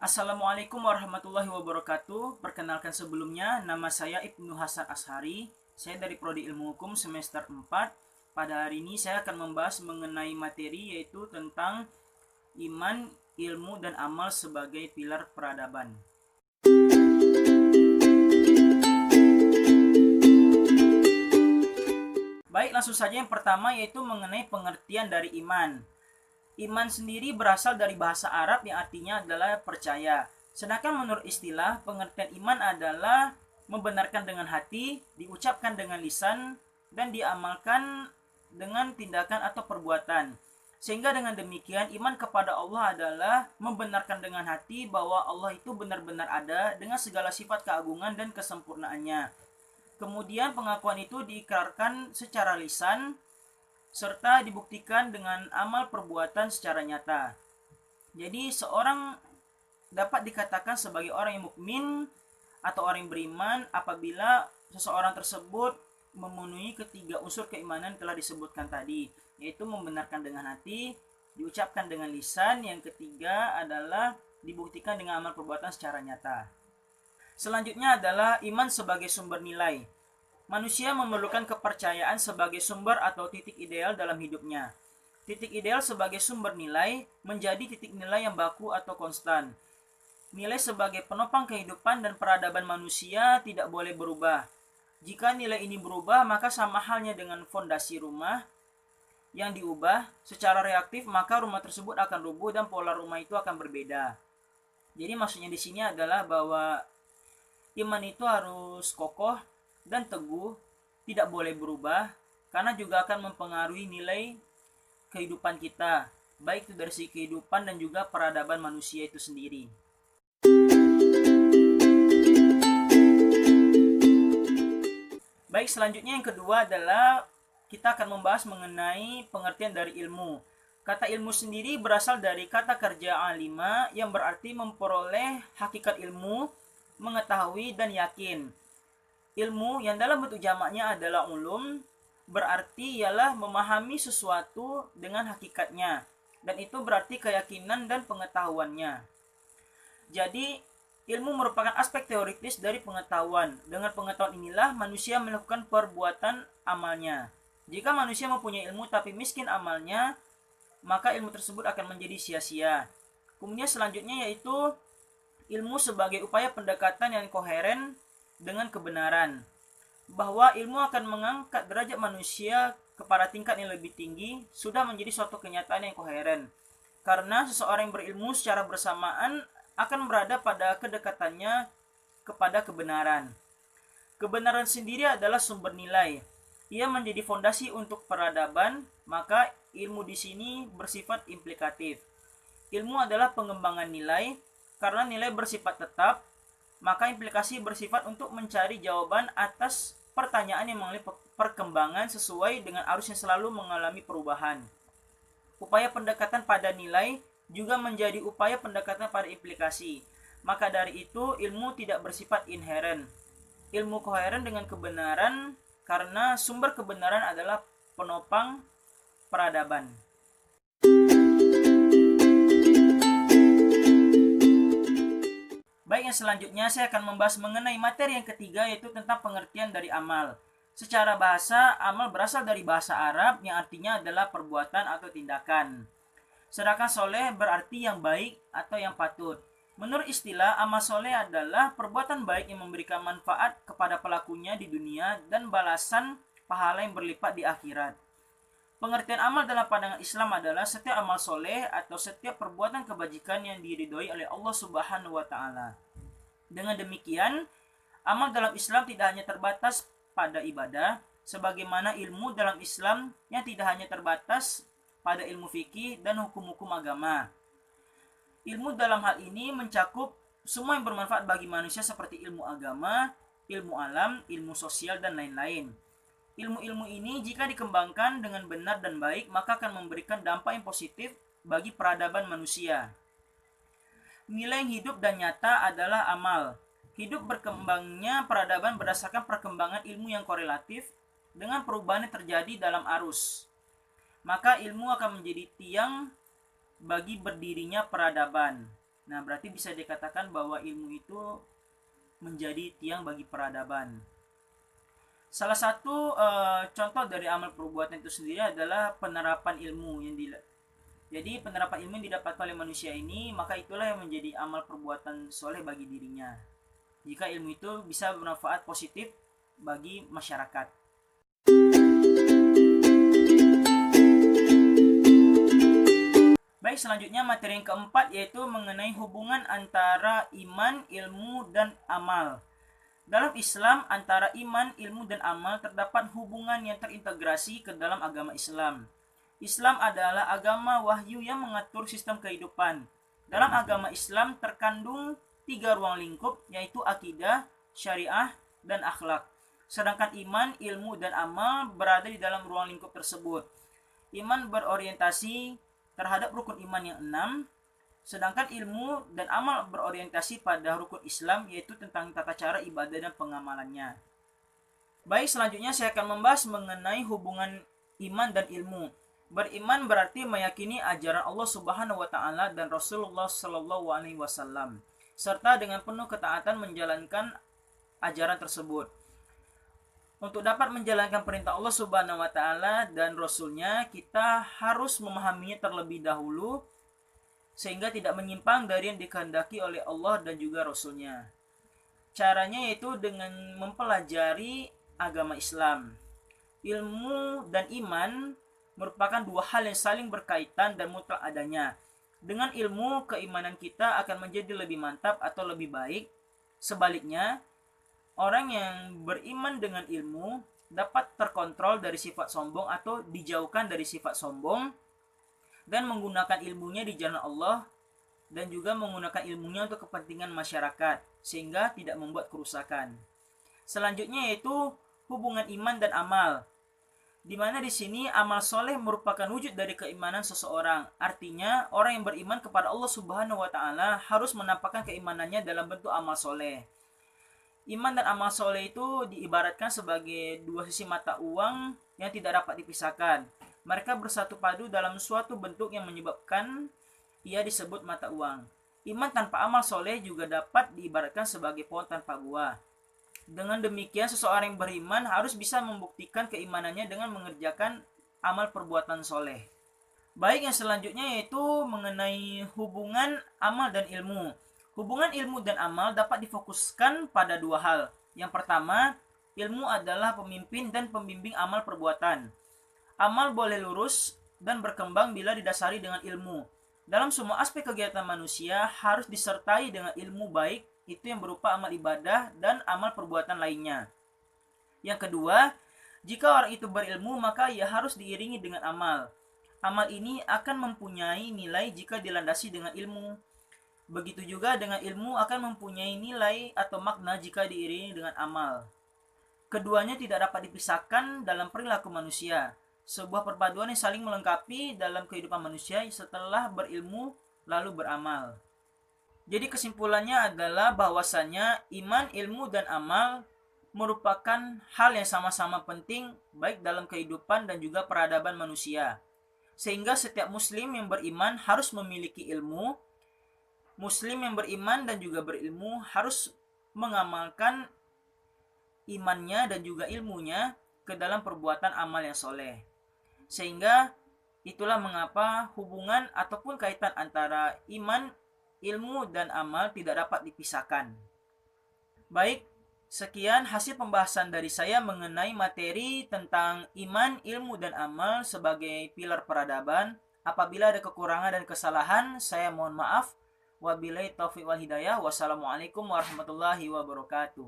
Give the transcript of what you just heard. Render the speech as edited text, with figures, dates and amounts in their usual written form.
Assalamualaikum warahmatullahi wabarakatuh. Perkenalkan sebelumnya, nama saya Ibnu Hasan Ashari. Saya dari Prodi Ilmu Hukum semester 4. Pada hari ini saya akan membahas mengenai materi yaitu tentang iman, ilmu, dan amal sebagai pilar peradaban. Baik, langsung saja yang pertama yaitu mengenai pengertian dari iman. Iman sendiri berasal dari bahasa Arab yang artinya adalah percaya. Sedangkan menurut istilah, pengertian iman adalah membenarkan dengan hati, diucapkan dengan lisan, dan diamalkan dengan tindakan atau perbuatan. Sehingga dengan demikian, iman kepada Allah adalah membenarkan dengan hati bahwa Allah itu benar-benar ada dengan segala sifat keagungan dan kesempurnaannya. Kemudian pengakuan itu diikrarkan secara lisan, serta dibuktikan dengan amal perbuatan secara nyata. Jadi seorang dapat dikatakan sebagai orang yang mukmin atau orang yang beriman apabila seseorang tersebut memenuhi ketiga unsur keimanan telah disebutkan tadi, yaitu membenarkan dengan hati, diucapkan dengan lisan, yang ketiga adalah dibuktikan dengan amal perbuatan secara nyata. Selanjutnya adalah iman sebagai sumber nilai. Manusia memerlukan kepercayaan sebagai sumber atau titik ideal dalam hidupnya. Titik ideal sebagai sumber nilai menjadi titik nilai yang baku atau konstan. Nilai sebagai penopang kehidupan dan peradaban manusia tidak boleh berubah. Jika nilai ini berubah, maka sama halnya dengan fondasi rumah yang diubah secara reaktif, maka rumah tersebut akan rubuh dan pola rumah itu akan berbeda. Jadi maksudnya di sini adalah bahwa iman itu harus kokoh dan teguh, tidak boleh berubah, karena juga akan mempengaruhi nilai kehidupan kita, baik itu dari segi kehidupan dan juga peradaban manusia itu sendiri. Baik, selanjutnya yang kedua adalah kita akan membahas mengenai pengertian dari ilmu. Kata ilmu sendiri berasal dari kata kerja alima yang berarti memperoleh hakikat ilmu, mengetahui dan yakin. Ilmu yang dalam bentuk jamaknya adalah ulum, berarti ialah memahami sesuatu dengan hakikatnya, dan itu berarti keyakinan dan pengetahuannya. Jadi ilmu merupakan aspek teoritis dari pengetahuan. Dengan pengetahuan inilah manusia melakukan perbuatan amalnya. Jika manusia mempunyai ilmu tapi miskin amalnya, maka ilmu tersebut akan menjadi sia-sia. Kemudian selanjutnya yaitu ilmu sebagai upaya pendekatan yang koheren dengan kebenaran. Bahwa ilmu akan mengangkat derajat manusia kepada tingkat yang lebih tinggi sudah menjadi suatu kenyataan yang koheren. Karena seseorang yang berilmu secara bersamaan akan berada pada kedekatannya kepada kebenaran. Kebenaran sendiri adalah sumber nilai. Ia menjadi fondasi untuk peradaban, maka ilmu di sini bersifat implikatif. Ilmu adalah pengembangan nilai, karena nilai bersifat tetap, maka implikasi bersifat untuk mencari jawaban atas pertanyaan yang mengalami perkembangan sesuai dengan arus yang selalu mengalami perubahan. Upaya pendekatan pada nilai juga menjadi upaya pendekatan pada implikasi. Maka dari itu ilmu tidak bersifat inheren. Ilmu koheren dengan kebenaran karena sumber kebenaran adalah penopang peradaban. Baik, yang selanjutnya saya akan membahas mengenai materi yang ketiga yaitu tentang pengertian dari amal. Secara bahasa, amal berasal dari bahasa Arab yang artinya adalah perbuatan atau tindakan. Sedangkan soleh berarti yang baik atau yang patut. Menurut istilah, amal soleh adalah perbuatan baik yang memberikan manfaat kepada pelakunya di dunia dan balasan pahala yang berlipat di akhirat. Pengertian amal dalam pandangan Islam adalah setiap amal soleh atau setiap perbuatan kebajikan yang diridhoi oleh Allah Subhanahu wa Ta'ala. Dengan demikian, amal dalam Islam tidak hanya terbatas pada ibadah, sebagaimana ilmu dalam Islam yang tidak hanya terbatas pada ilmu fikih dan hukum-hukum agama. Ilmu dalam hal ini mencakup semua yang bermanfaat bagi manusia seperti ilmu agama, ilmu alam, ilmu sosial, dan lain-lain. Ilmu-ilmu ini jika dikembangkan dengan benar dan baik, maka akan memberikan dampak yang positif bagi peradaban manusia. Nilai hidup dan nyata adalah amal. Hidup berkembangnya peradaban berdasarkan perkembangan ilmu yang korelatif dengan perubahan yang terjadi dalam arus. Maka ilmu akan menjadi tiang bagi berdirinya peradaban. Nah, berarti bisa dikatakan bahwa ilmu itu menjadi tiang bagi peradaban. Salah satu contoh dari amal perbuatan itu sendiri adalah penerapan ilmu jadi penerapan ilmu yang didapatkan oleh manusia ini, maka itulah yang menjadi amal perbuatan soleh bagi dirinya. Jika ilmu itu bisa bermanfaat positif bagi masyarakat. Baik, selanjutnya materi yang keempat yaitu mengenai hubungan antara iman, ilmu, dan amal. Dalam Islam, antara iman, ilmu, dan amal terdapat hubungan yang terintegrasi ke dalam agama Islam. Islam adalah agama wahyu yang mengatur sistem kehidupan. Dalam agama Islam terkandung 3 ruang lingkup, yaitu akidah, syariah, dan akhlak. Sedangkan iman, ilmu, dan amal berada di dalam ruang lingkup tersebut. Iman berorientasi terhadap rukun iman yang 6, sedangkan ilmu dan amal berorientasi pada rukun Islam, yaitu tentang tata cara ibadah dan pengamalannya. Baik, selanjutnya saya akan membahas mengenai hubungan iman dan ilmu. Beriman berarti meyakini ajaran Allah Subhanahu wa taala dan Rasulullah Shallallahu alaihi wasallam serta dengan penuh ketaatan menjalankan ajaran tersebut. Untuk dapat menjalankan perintah Allah Subhanahu wa taala dan Rasulnya, kita harus memahaminya terlebih dahulu sehingga tidak menyimpang dari yang dikehendaki oleh Allah dan juga Rasulnya. Caranya yaitu dengan mempelajari agama Islam. Ilmu dan iman merupakan 2 hal yang saling berkaitan dan mutlak adanya. Dengan ilmu, keimanan kita akan menjadi lebih mantap atau lebih baik. Sebaliknya, orang yang beriman dengan ilmu dapat terkontrol dari sifat sombong atau dijauhkan dari sifat sombong dan menggunakan ilmunya di jalan Allah dan juga menggunakan ilmunya untuk kepentingan masyarakat sehingga tidak membuat kerusakan. Selanjutnya yaitu hubungan iman dan amal, di mana di sini amal soleh merupakan wujud dari keimanan seseorang. Artinya, orang yang beriman kepada Allah Subhanahu wa taala harus menampakkan keimanannya dalam bentuk amal soleh. Iman dan amal soleh itu diibaratkan sebagai 2 sisi mata uang yang tidak dapat dipisahkan. Mereka bersatu padu dalam suatu bentuk yang menyebabkan ia disebut mata uang. Iman tanpa amal soleh juga dapat diibaratkan sebagai pohon tanpa buah. Dengan demikian, seseorang yang beriman harus bisa membuktikan keimanannya dengan mengerjakan amal perbuatan soleh. Baik, yang selanjutnya yaitu mengenai hubungan amal dan ilmu. Hubungan ilmu dan amal dapat difokuskan pada 2 hal. Yang pertama, ilmu adalah pemimpin dan pembimbing amal perbuatan. Amal boleh lurus dan berkembang bila didasari dengan ilmu. Dalam semua aspek kegiatan manusia harus disertai dengan ilmu baik, itu yang berupa amal ibadah dan amal perbuatan lainnya. Yang kedua, jika orang itu berilmu maka ia harus diiringi dengan amal. Amal ini akan mempunyai nilai jika dilandasi dengan ilmu. Begitu juga dengan ilmu akan mempunyai nilai atau makna jika diiringi dengan amal. Keduanya tidak dapat dipisahkan dalam perilaku manusia. Sebuah perpaduan yang saling melengkapi dalam kehidupan manusia setelah berilmu lalu beramal. Jadi kesimpulannya adalah bahwasanya iman, ilmu, dan amal merupakan hal yang sama-sama penting baik dalam kehidupan dan juga peradaban manusia. Sehingga setiap muslim yang beriman harus memiliki ilmu. Muslim yang beriman dan juga berilmu harus mengamalkan imannya dan juga ilmunya ke dalam perbuatan amal yang soleh. Sehingga itulah mengapa hubungan ataupun kaitan antara iman, ilmu, dan amal tidak dapat dipisahkan. Baik, sekian hasil pembahasan dari saya mengenai materi tentang iman, ilmu, dan amal sebagai pilar peradaban. Apabila ada kekurangan dan kesalahan, saya mohon maaf. Wabillahi taufiq wal hidayah. Wassalamualaikum warahmatullahi wabarakatuh.